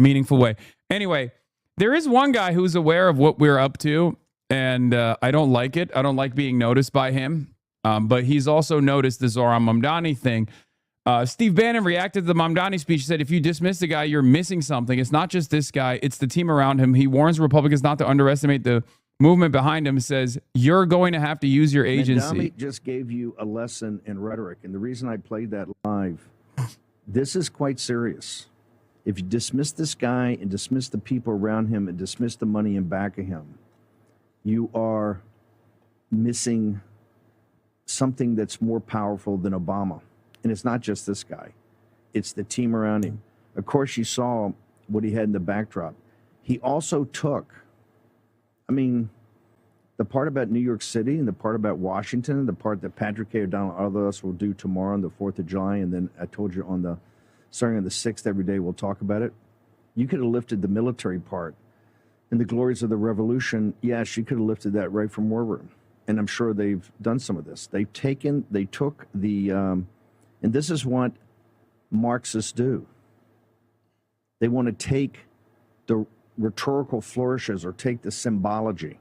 meaningful way. Anyway, there is one guy who's aware of what we're up to, and I don't like it. I don't like being noticed by him. But he's also noticed the Zohran Mamdani thing. Steve Bannon reacted to the Mamdani speech. He said, if you dismiss the guy, you're missing something. It's not just this guy. It's the team around him. He warns Republicans not to underestimate the movement behind him. Says, you're going to have to use your agency. Mamdani just gave you a lesson in rhetoric. And the reason I played that live, this is quite serious. If you dismiss this guy and dismiss the people around him and dismiss the money in back of him, you are missing something that's more powerful than Obama. And it's not just this guy. It's the team around him. Of course, you saw what he had in the backdrop. He also took, I mean, the part about New York City and the part about Washington and the part that Patrick A. O'Donnell, all of us will do tomorrow on the 4th of July. And then I told you starting on the 6th every day, we'll talk about it. You could have lifted the military part and the glories of the revolution. Yeah, she could have lifted that right from War Room. And I'm sure they've done some of this. They took the, and this is what Marxists do. They want to take the rhetorical flourishes or take the symbology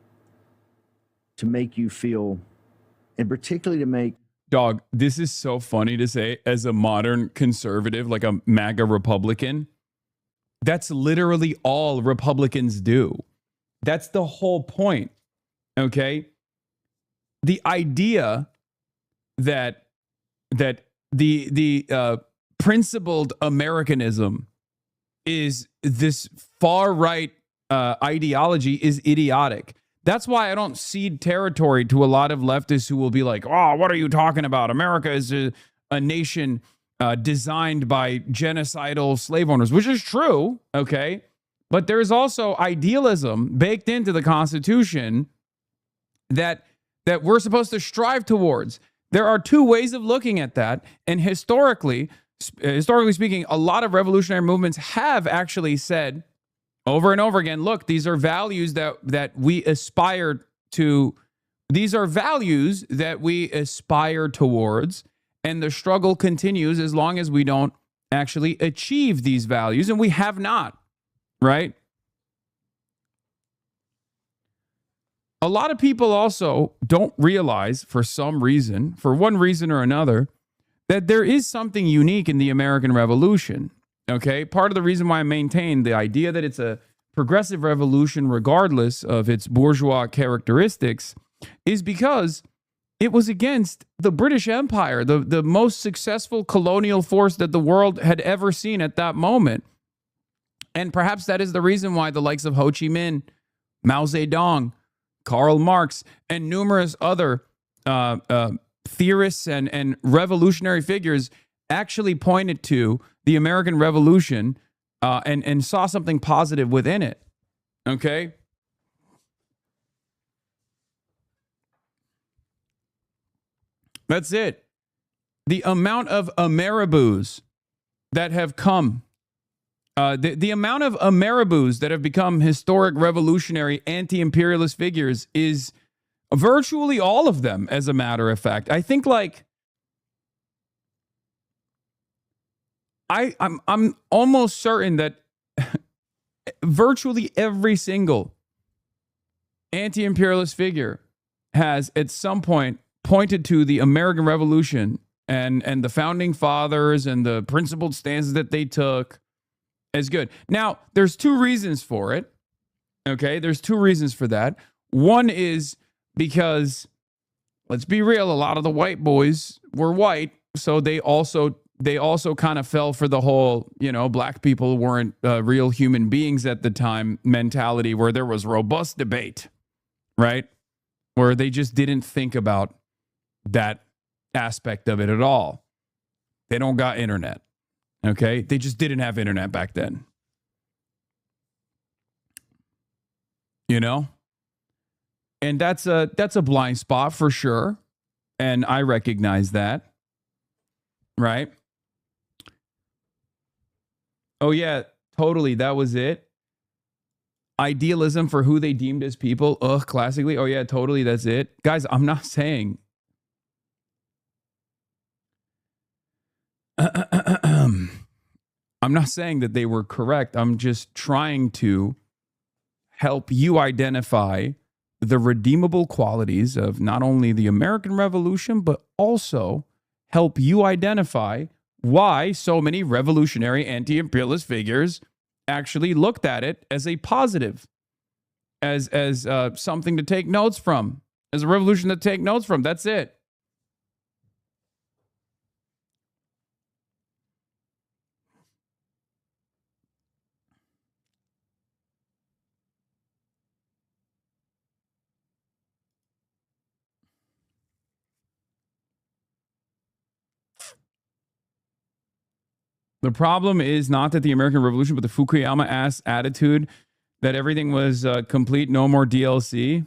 to make you feel, and particularly to make. Dog, this is so funny to say as a modern conservative, like a MAGA Republican. That's literally all Republicans do. That's the whole point. Okay? The idea that the principled Americanism is this far right ideology is idiotic. That's why I don't cede territory to a lot of leftists who will be like, "Oh, what are you talking about? America is a nation designed by genocidal slave owners," which is true, okay? But there's also idealism baked into the Constitution that we're supposed to strive towards. There are two ways of looking at that, and historically speaking, a lot of revolutionary movements have actually said over and over again, look, these are values that we aspire to. These are values that we aspire towards, and the struggle continues as long as we don't actually achieve these values, and we have not, right? A lot of people also don't realize, for some reason, for one reason or another, that there is something unique in the American Revolution, okay? Part of the reason why I maintain the idea that it's a progressive revolution regardless of its bourgeois characteristics is because it was against the British Empire, the most successful colonial force that the world had ever seen at that moment. And perhaps that is the reason why the likes of Ho Chi Minh, Mao Zedong, Karl Marx, and numerous other theorists and revolutionary figures actually pointed to the American Revolution and saw something positive within it. Okay? That's it. The amount of Ameribus that have come, the amount of Ameribus that have become historic revolutionary anti-imperialist figures is virtually all of them, as a matter of fact. I think I'm almost certain that virtually every single anti-imperialist figure has at some point pointed to the American Revolution and the founding fathers and the principled stances that they took as good. Now, there's two reasons for it. Okay, there's two reasons for that. One is because, let's be real, a lot of the white boys were white, so they also kind of fell for the whole, black people weren't real human beings at the time mentality, where there was robust debate, right? Where they just didn't think about that aspect of it at all. They don't got internet. Okay? They just didn't have internet back then. And that's a blind spot for sure. And I recognize that. Right? Oh yeah, totally. That was it. Idealism for who they deemed as people. Ugh, classically. Oh yeah, totally. That's it. Guys, I'm not saying I'm not saying that they were correct. I'm just trying to help you identify the redeemable qualities of not only the American Revolution, but also help you identify why so many revolutionary anti-imperialist figures actually looked at it as a positive, as something to take notes from, as a revolution to take notes from. That's it. The problem is not that the American Revolution, but the Fukuyama-ass attitude that everything was complete, no more DLC.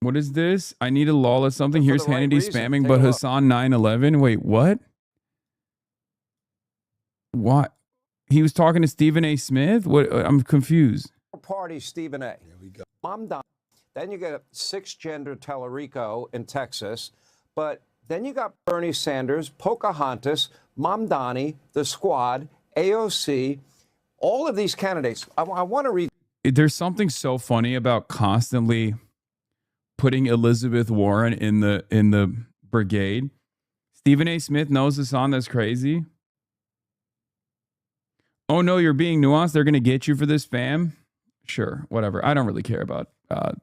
What is this? I need a lawless something. Here's Hannity spamming, but Hassan 9/11. Wait, what? What? He was talking to Stephen A. Smith? What? I'm confused. Party Stephen A. There we go. Mamdani. Then you get six-gender Tellerico in Texas. But then you got Bernie Sanders, Pocahontas, Mamdani, the Squad, AOC, all of these candidates. I want to read. There's something so funny about constantly putting Elizabeth Warren in the brigade. Stephen A. Smith knows the song. That's crazy. Oh no, you're being nuanced. They're gonna get you for this, fam. Sure, whatever. I don't really care about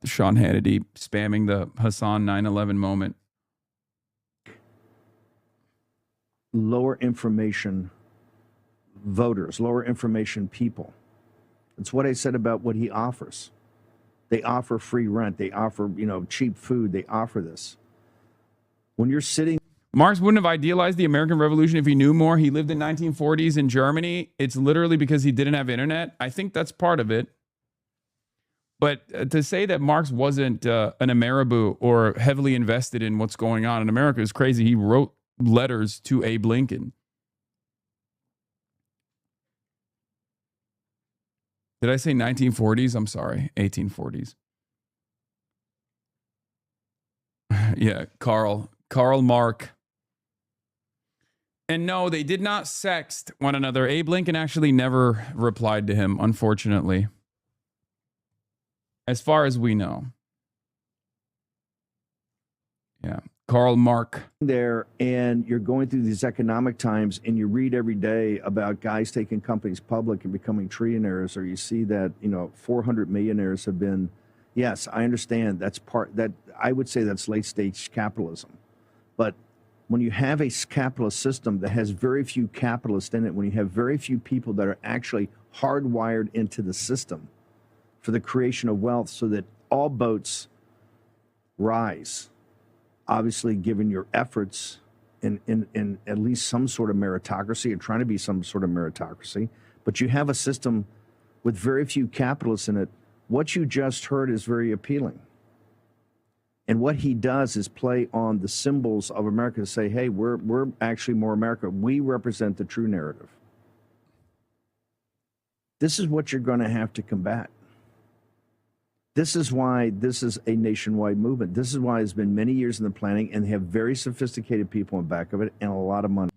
Sean Hannity spamming the Hassan 9/11 moment. Lower information voters, lower information people. It's what I said about what he offers. They offer free rent. They offer, cheap food. They offer this. When you're sitting... Marx wouldn't have idealized the American Revolution if he knew more. He lived in 1940s in Germany. It's literally because he didn't have internet. I think that's part of it. But to say that Marx wasn't an Ameribu or heavily invested in what's going on in America is crazy. He wrote letters to Abe Lincoln. Did I say 1940s? I'm sorry, 1840s. Yeah, Karl Marx. And no, they did not sext one another. Abe Lincoln actually never replied to him, unfortunately. As far as we know. Yeah. Karl Marx. There, and you're going through these economic times, and you read every day about guys taking companies public and becoming trillionaires, or you see that, 400 millionaires have been, yes, I understand that's I would say that's late stage capitalism. But when you have a capitalist system that has very few capitalists in it, when you have very few people that are actually hardwired into the system for the creation of wealth so that all boats rise, obviously given your efforts in at least some sort of meritocracy or trying to be some sort of meritocracy, but you have a system with very few capitalists in it, what you just heard is very appealing. And what he does is play on the symbols of America to say, hey, we're actually more America. We represent the true narrative. This is what you're going to have to combat. This is why this is a nationwide movement. This is why it's been many years in the planning, and they have very sophisticated people in back of it and a lot of money.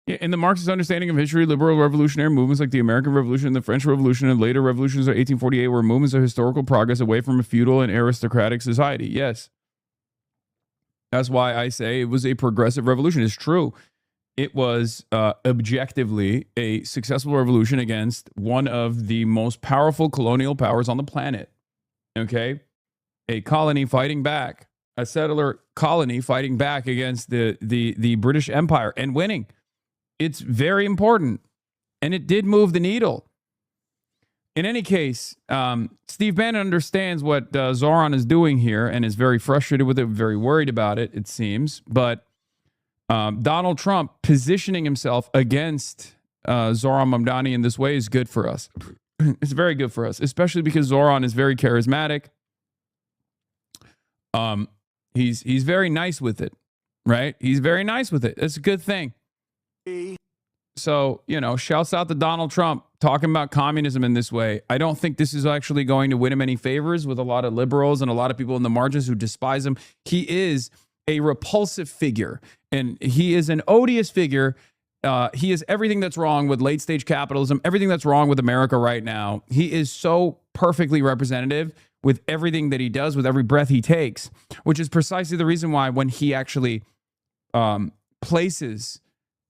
Yeah, in the Marxist understanding of history, liberal revolutionary movements like the American Revolution, the French Revolution, and later revolutions of 1848 were movements of historical progress away from a feudal and aristocratic society. Yes. That's why I say it was a progressive revolution. It's true. It was objectively a successful revolution against one of the most powerful colonial powers on the planet. Okay? A colony fighting back, a settler colony fighting back against the British Empire and winning. It's very important. And it did move the needle. In any case, Steve Bannon understands what Zohran is doing here and is very frustrated with it, very worried about it, it seems. But Donald Trump positioning himself against Zohran Mamdani in this way is good for us. It's very good for us, especially because Zohran is very charismatic. He's very nice with it, right? He's very nice with it. It's a good thing. So, shouts out to Donald Trump talking about communism in this way, I don't think this is actually going to win him any favors with a lot of liberals and a lot of people in the margins who despise him. He is a repulsive figure, and he is an odious figure. He is everything that's wrong with late stage capitalism, everything that's wrong with America right now. He is so perfectly representative with everything that he does, with every breath he takes, which is precisely the reason why when he actually places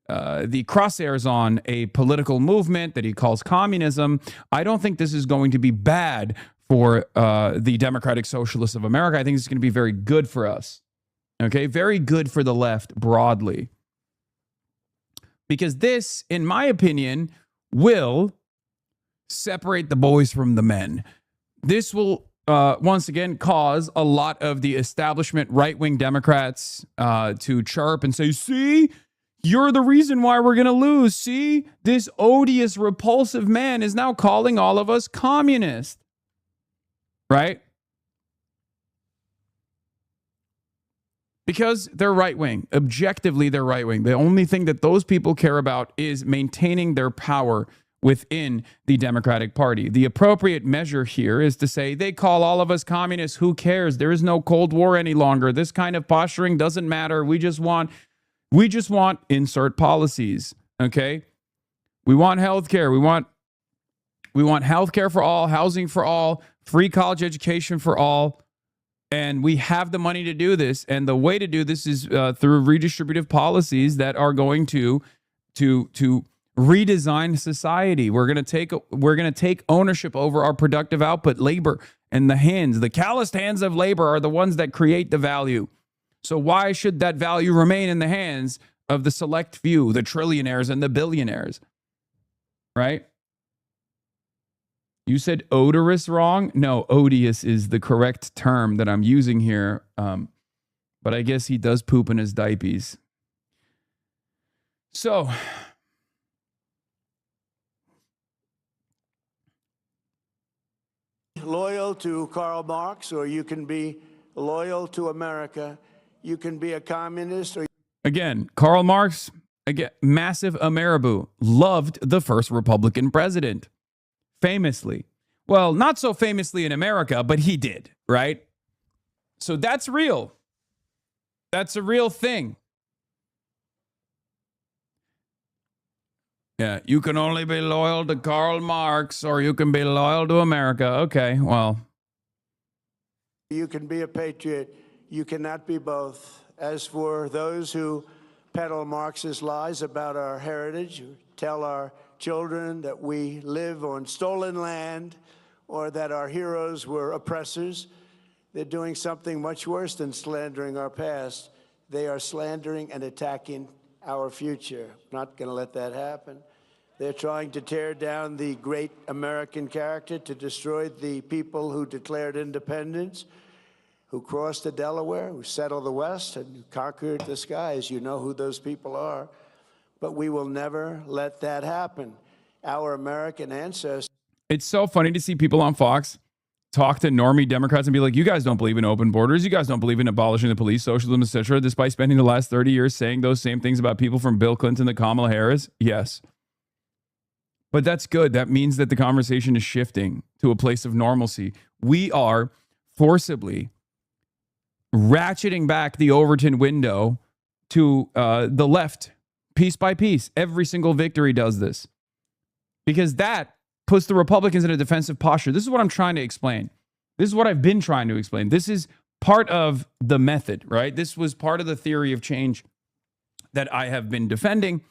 the crosshairs on a political movement that he calls communism, I don't think this is going to be bad for the Democratic Socialists of America. I think it's going to be very good for us. Okay, very good for the left broadly. Because this, in my opinion, will separate the boys from the men. This will, once again, cause a lot of the establishment right-wing Democrats to chirp and say, see, you're the reason why we're going to lose. See, this odious, repulsive man is now calling all of us communist. Right? Because they're right-wing. Objectively, they're right-wing. The only thing that those people care about is maintaining their power within the Democratic Party. The appropriate measure here is to say, they call all of us communists. Who cares? There is no Cold War any longer. This kind of posturing doesn't matter. We just want insert policies. Okay? We want healthcare. We want healthcare for all, housing for all, free college education for all. And we have the money to do this. And the way to do this is through redistributive policies that are going to redesign society. We're going to take ownership over our productive output, labor, and the calloused hands of labor are the ones that create the value. So why should that value remain in the hands of the select few, the trillionaires and the billionaires? Right? You said odorous wrong? No, odious is the correct term that I'm using here. But I guess he does poop in his diapers. So, loyal to Karl Marx, or you can be loyal to America. You can be a communist. Or again, Karl Marx, again, massive Ameriboo, loved the first Republican president. Famously. Well, not so famously in America, but he did, right? So that's real. That's a real thing. Yeah, you can only be loyal to Karl Marx or you can be loyal to America. Okay, well. you can be a patriot. You cannot be both. As for those who peddle Marxist lies about our heritage, who tell our children that we live on stolen land or that our heroes were oppressors, they're doing something much worse than slandering our past. They are slandering and attacking our future. Not going to let that happen. They're trying to tear down the great American character, to destroy the people who declared independence, who crossed the Delaware, who settled the West, and conquered the skies. You know who those people are. But we will never let that happen. Our American ancestors. It's so funny to see people on Fox talk to normie Democrats and be like, you guys don't believe in open borders. You guys don't believe in abolishing the police, socialism, etc., despite spending the last 30 years saying those same things about people from Bill Clinton to Kamala Harris. Yes. But that's good. That means that the conversation is shifting to a place of normalcy. We are forcibly ratcheting back the Overton window to the left, piece by piece. Every single victory does this. Because that puts the Republicans in a defensive posture. This is what I'm trying to explain. This is what I've been trying to explain. This is part of the method, right? This was part of the theory of change that I have been defending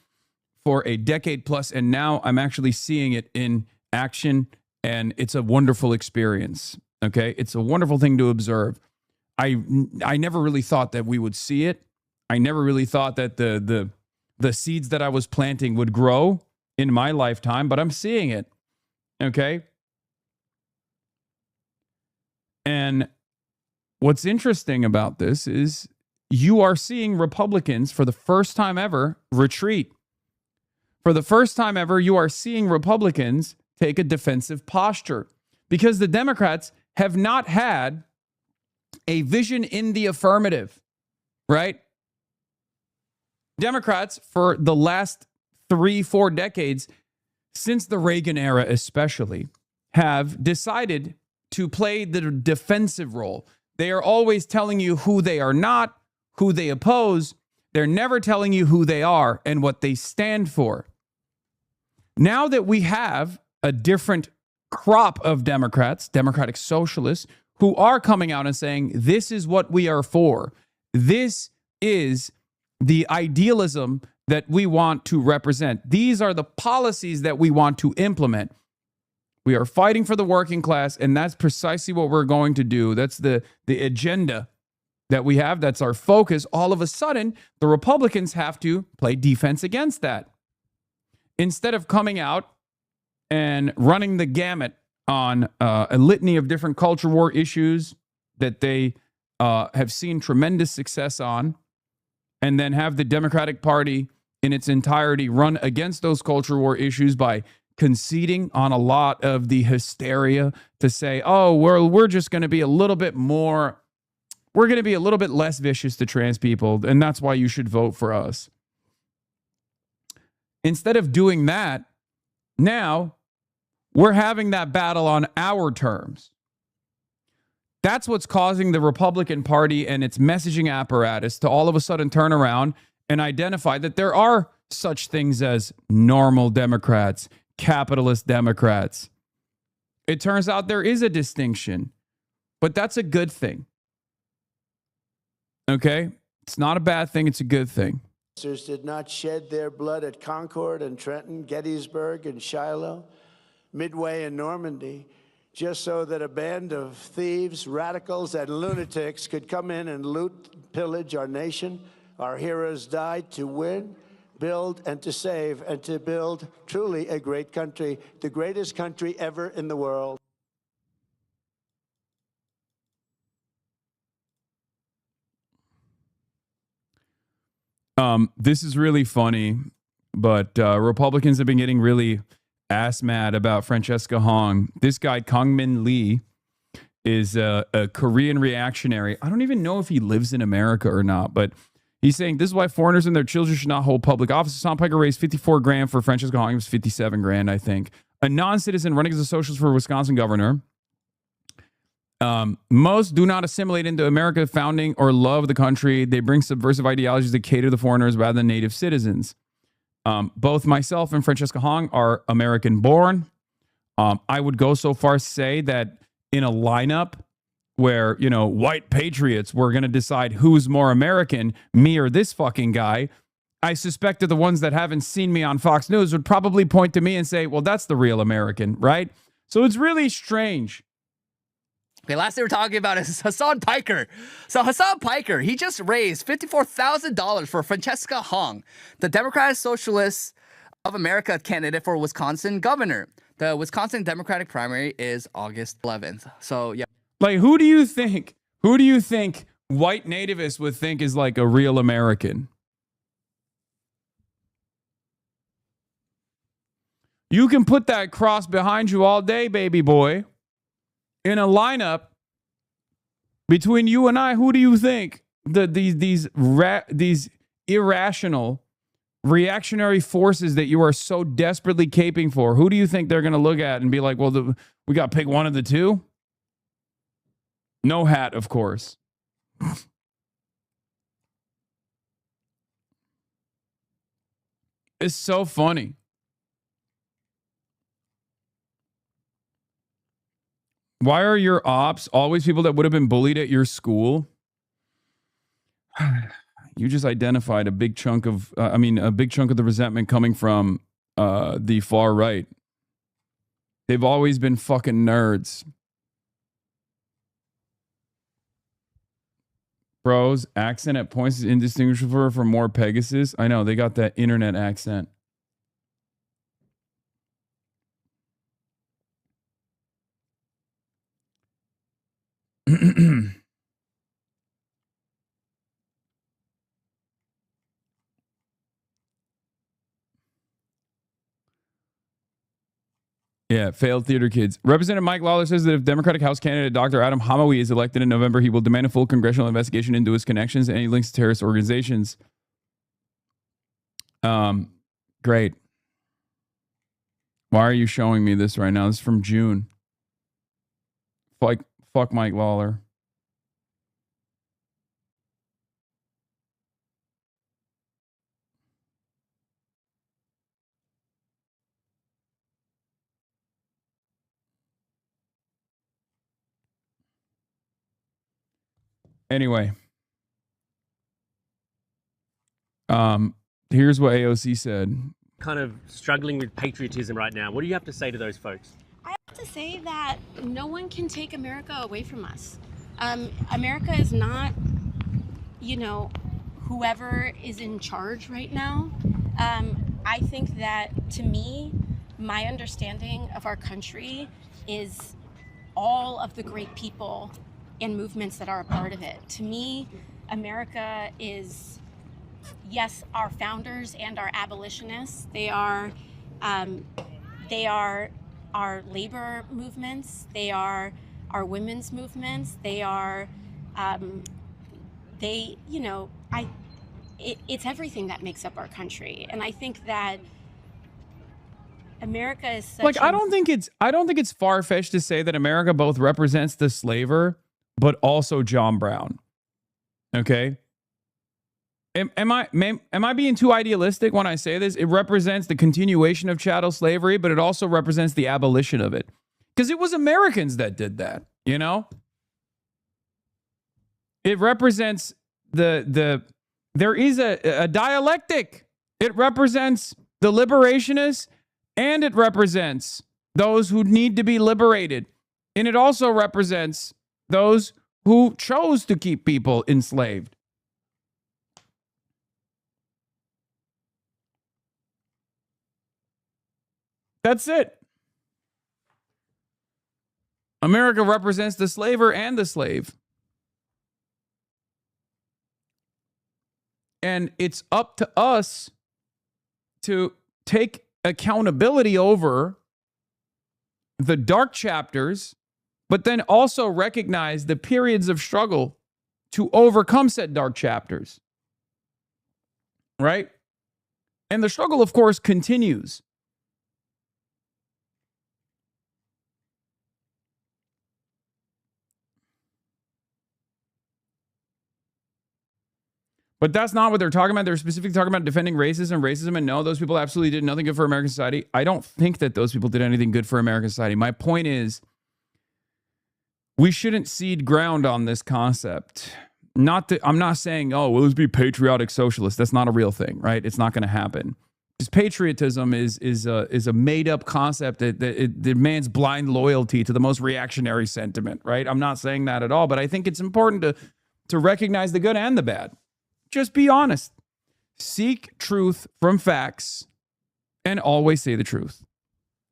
for a decade plus, and now I'm actually seeing it in action, and it's a wonderful experience, okay? It's a wonderful thing to observe. I never really thought that we would see it. I never really thought that the seeds that I was planting would grow in my lifetime, but I'm seeing it, okay? And what's interesting about this is you are seeing Republicans for the first time ever retreat. For the first time ever, you are seeing Republicans take a defensive posture because the Democrats have not had a vision in the affirmative, right? Democrats for the last 3-4 decades since the Reagan era especially, have decided to play the defensive role. They are always telling you who they are not, who they oppose. They're never telling you who they are and what they stand for. Now that we have a different crop of Democrats, Democratic socialists, who are coming out and saying, this is what we are for. This is the idealism that we want to represent. These are the policies that we want to implement. We are fighting for the working class, and that's precisely what we're going to do. That's the agenda that we have. That's our focus. All of a sudden, the Republicans have to play defense against that. Instead of coming out and running the gamut on a litany of different culture war issues that they have seen tremendous success on, and then have the Democratic Party in its entirety run against those culture war issues by conceding on a lot of the hysteria to say, oh, we're just going to be a little bit more, we're going to be a little bit less vicious to trans people, and that's why you should vote for us. Instead of doing that, now we're having that battle on our terms. That's what's causing the Republican Party and its messaging apparatus to all of a sudden turn around and identify that there are such things as normal Democrats, capitalist Democrats. It turns out there is a distinction, but that's a good thing. Okay? It's not a bad thing. It's a good thing. Did not shed their blood at Concord and Trenton, Gettysburg and Shiloh, Midway and Normandy, just so that a band of thieves, radicals, and lunatics could come in and loot, pillage our nation. Our heroes died to win, build, and to save, and to build truly a great country, the greatest country ever in the world. This is really funny, but Republicans have been getting really ass mad about Francesca Hong. This guy, Kangmin Lee, is a Korean reactionary. I don't even know if he lives in America or not, but he's saying this is why foreigners and their children should not hold public office. Tom Piker raised $54,000 for Francesca Hong. It was $57,000, I think. A non-citizen running as a socialist for Wisconsin governor. Most do not assimilate into America founding or love the country. They bring subversive ideologies that cater to foreigners rather than native citizens. Both myself and Francesca Hong are American born. I would go so far as to say that in a lineup where, you know, white patriots were going to decide who's more American, me or this fucking guy, I suspect that the ones that haven't seen me on Fox News would probably point to me and say, well, that's the real American, right? So it's really strange. Okay, last thing we're talking about is Hassan Piker. So Hassan Piker, he just raised $54,000 for Francesca Hong, the Democratic Socialists of America candidate for Wisconsin governor. The Wisconsin Democratic primary is August 11th. So, yeah. Like, who do you think white nativists would think is like a real American? You can put that cross behind you all day, baby boy. In a lineup between you and I, who do you think these irrational reactionary forces that you are so desperately caping for, who do you think they're going to look at and be like, well, we got to pick one of the two? No hat, of course. It's so funny. Why are your ops always people that would have been bullied at your school? You just identified a big chunk of, a big chunk of the resentment coming from the far right. They've always been fucking nerds. Bros, accent at points is indistinguishable from more Pegasus. I know, they got that internet accent. Yeah, failed theater kids. Representative Mike Lawler says that if Democratic House candidate Dr. Adam Hamawi is elected in November, he will demand a full congressional investigation into his connections and any links to terrorist organizations. Great. Why are you showing me this right now? This is from June. Fuck Mike Lawler. Anyway, here's what AOC said. Kind of struggling with patriotism right now. What do you have to say to those folks? I have to say that no one can take America away from us. America is not, you know, whoever is in charge right now. I think that, to me, my understanding of our country is all of the great people and movements that are a part of it. To me, America is, yes, our founders and our abolitionists. They are our labor movements. They are our women's movements. They are, it's everything that makes up our country. And I think that America is such Like, I don't think it's far-fetched to say that America both represents the slaver, but also John Brown. Okay? Am I being too idealistic when I say this? It represents the continuation of chattel slavery, but it also represents the abolition of it. Because it was Americans that did that, you know? It represents there is a dialectic. It represents the liberationists, and it represents those who need to be liberated. And it also represents those who chose to keep people enslaved. That's it. America represents the slaver and the slave. And it's up to us to take accountability over the dark chapters, but then also recognize the periods of struggle to overcome said dark chapters. Right? And the struggle, of course, continues. But that's not what they're talking about. They're specifically talking about defending racism, and no, those people absolutely did nothing good for American society. I don't think that those people did anything good for American society. My point is, we shouldn't cede ground on this concept. I'm not saying, oh, well, let's be patriotic socialists. That's not a real thing, right? It's not going to happen. Because patriotism is a made-up concept that it demands blind loyalty to the most reactionary sentiment, right? I'm not saying that at all, but I think it's important to recognize the good and the bad. Just be honest. Seek truth from facts and always say the truth.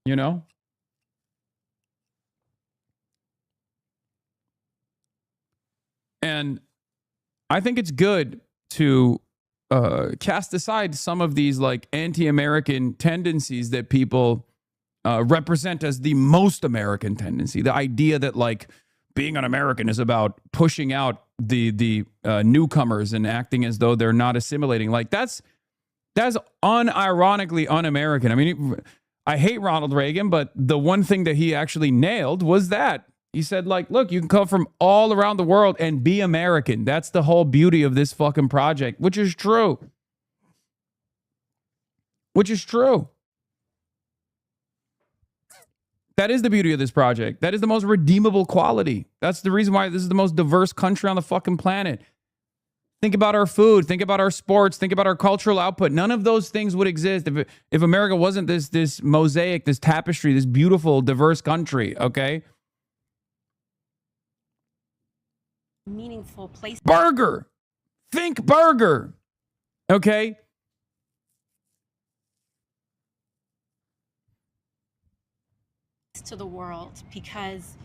You know? And I think it's good to cast aside some of these like anti-American tendencies that people represent as the most American tendency. The idea that like being an American is about pushing out the newcomers and acting as though they're not assimilating. Like that's unironically un-American. I mean, I hate Ronald Reagan, but the one thing that he actually nailed was that he said, like, look, you can come from all around the world and be American. That's the whole beauty of this fucking project, which is true. Which is true. That is the beauty of this project. That is the most redeemable quality. That's the reason why this is the most diverse country on the fucking planet. Think about our food. Think about our sports. Think about our cultural output. None of those things would exist if America wasn't this mosaic, this tapestry, this beautiful, diverse country, okay? meaningful place. Burger. Think burger. Okay? To the world because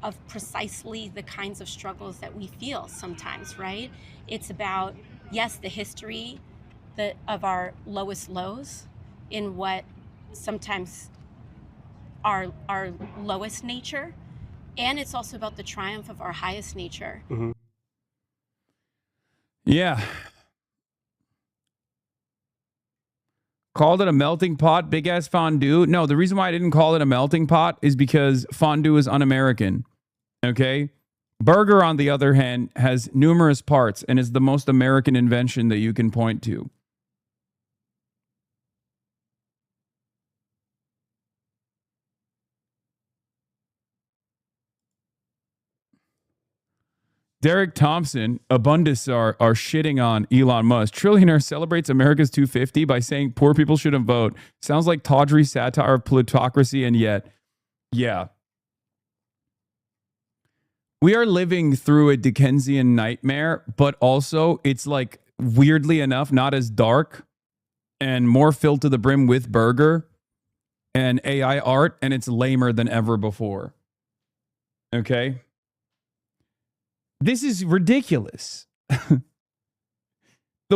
of precisely the kinds of struggles that we feel sometimes, right? It's about, yes, the history of our lowest lows in what sometimes our lowest nature, and it's also about the triumph of our highest nature. Mm-hmm. Yeah. Called it a melting pot, big ass fondue. No, the reason why I didn't call it a melting pot is because fondue is un-American. Okay? Burger, on the other hand, has numerous parts and is the most American invention that you can point to. Derek Thompson, Abundus are shitting on Elon Musk. Trillionaire celebrates America's 250 by saying poor people shouldn't vote. Sounds like tawdry satire of plutocracy, and yet, yeah. We are living through a Dickensian nightmare, but also it's like, weirdly enough, not as dark and more filled to the brim with burger and AI art, and it's lamer than ever before. Okay? This is ridiculous. The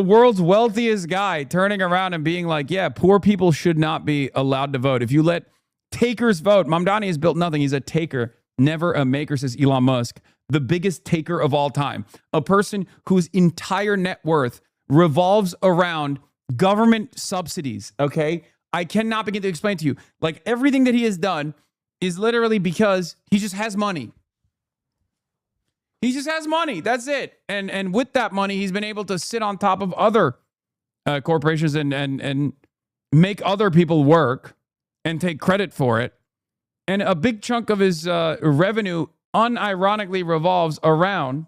world's wealthiest guy turning around and being like, yeah, poor people should not be allowed to vote. If you let takers vote, Mamdani has built nothing. He's a taker, never a maker, says Elon Musk, the biggest taker of all time. A person whose entire net worth revolves around government subsidies, okay? I cannot begin to explain to you. Like, everything that he has done is literally because he just has money. He just has money. That's it. And with that money, he's been able to sit on top of other corporations and make other people work and take credit for it. And a big chunk of his revenue unironically revolves around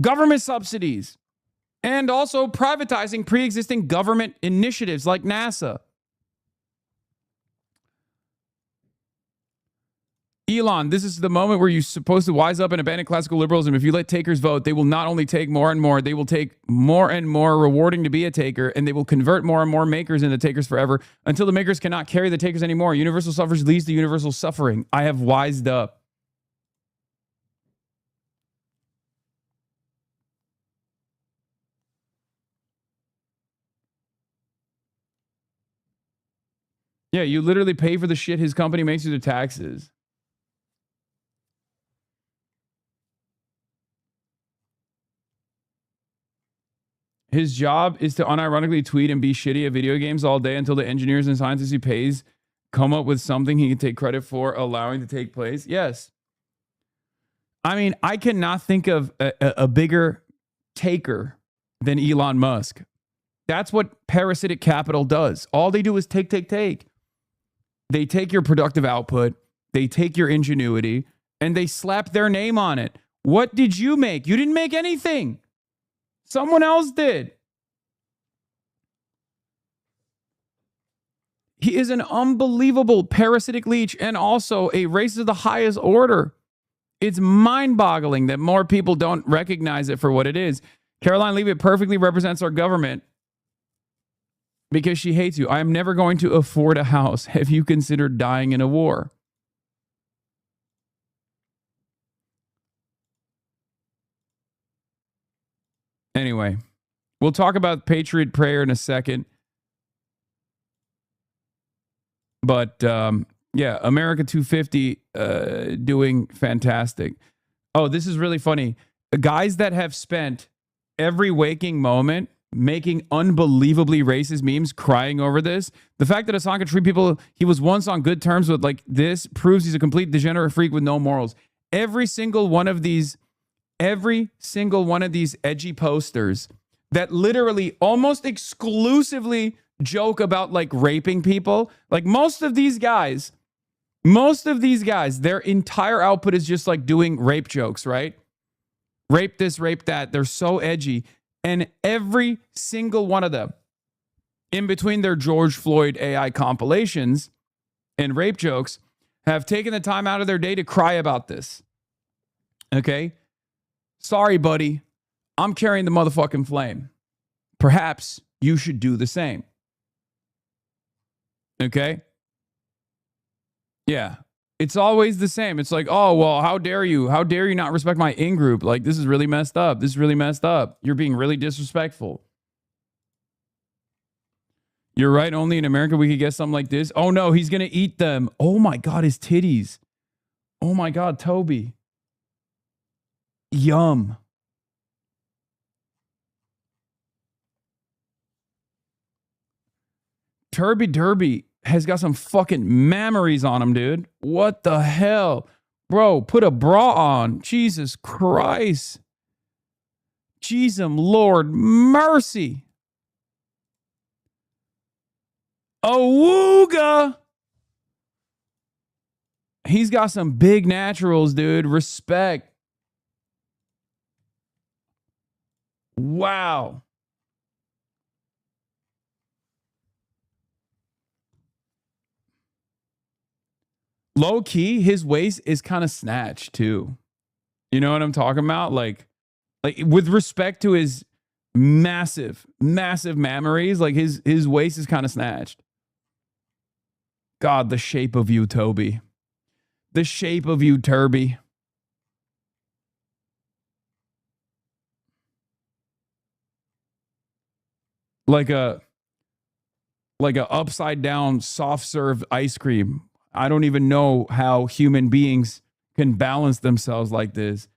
government subsidies and also privatizing pre-existing government initiatives like NASA. Elon, this is the moment where you're supposed to wise up and abandon classical liberalism. If you let takers vote, they will not only take more and more, they will take more and more, rewarding to be a taker, and they will convert more and more makers into takers forever until the makers cannot carry the takers anymore. Universal suffrage leads to universal suffering. I have wised up. Yeah, you literally pay for the shit his company makes through the taxes. His job is to unironically tweet and be shitty at video games all day until the engineers and scientists he pays come up with something he can take credit for allowing to take place. Yes. I mean, I cannot think of a bigger taker than Elon Musk. That's what parasitic capital does. All they do is take. They take your productive output, they take your ingenuity, and they slap their name on it. What did you make? You didn't make anything. Someone else did. He is an unbelievable parasitic leech and also a racist of the highest order. It's mind-boggling that more people don't recognize it for what it is. Caroline Leavitt perfectly represents our government because she hates you. I am never going to afford a house. Have you considered dying in a war? Anyway, we'll talk about Patriot Prayer in a second. But yeah, America 250 doing fantastic. Oh, this is really funny. The guys that have spent every waking moment making unbelievably racist memes, crying over this. The fact that Hassan could treat people he was once on good terms with like this proves he's a complete degenerate freak with no morals. Every single one of these edgy posters that literally almost exclusively joke about like raping people. Like most of these guys, their entire output is just like doing rape jokes, right? Rape this, rape that. They're so edgy. And every single one of them, in between their George Floyd AI compilations and rape jokes, have taken the time out of their day to cry about this. Okay? Sorry, buddy. I'm carrying the motherfucking flame. Perhaps you should do the same. Okay? Yeah. It's always the same. It's like, oh, well, how dare you? How dare you not respect my in-group? Like, this is really messed up. This is really messed up. You're being really disrespectful. You're right. Only in America we could get something like this. Oh, no, he's going to eat them. Oh, my God, his titties. Oh, my God, Toby. Yum. Turby Derby has got some fucking memories on him, dude. What the hell? Bro, put a bra on. Jesus Christ. Jesus, Lord mercy. Awooga. He's got some big naturals, dude. Respect. Wow. Low key, his waist is kind of snatched too. You know what I'm talking about? Like with respect to his massive mammaries, like his waist is kind of snatched. God, the shape of you, Toby. The shape of you, Turby. Like a upside down soft serve ice cream. I don't even know how human beings can balance themselves like this.